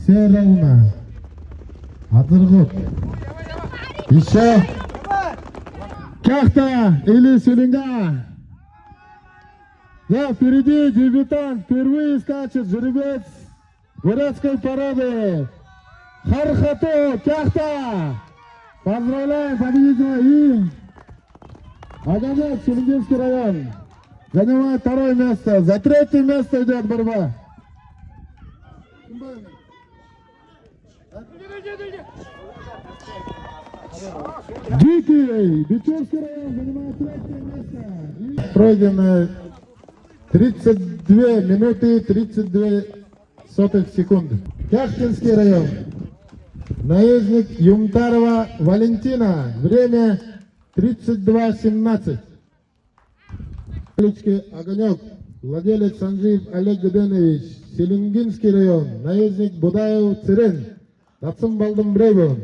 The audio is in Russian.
Все равно. Адыргут. Еще. Кяхта или Селенга. Да, впереди дебютант. Впервые скачет жеребец городской породы. Хархато Кяхта. Поздравляем победителя и Агамет, Селенгинский район. Занимает второе место. За третье место идет борьба. Дикий, Бичевский район занимает третье место. Пройдено 32 минуты 32 сотых секунды. Кяхтинский район. Наездник Юмтарова Валентина. Время 32:17. Огонек. Владелец Санжиев Олег Гденович. Селенгинский район. Наездник Будаев Цирен. Датсым Балдым Брейбон.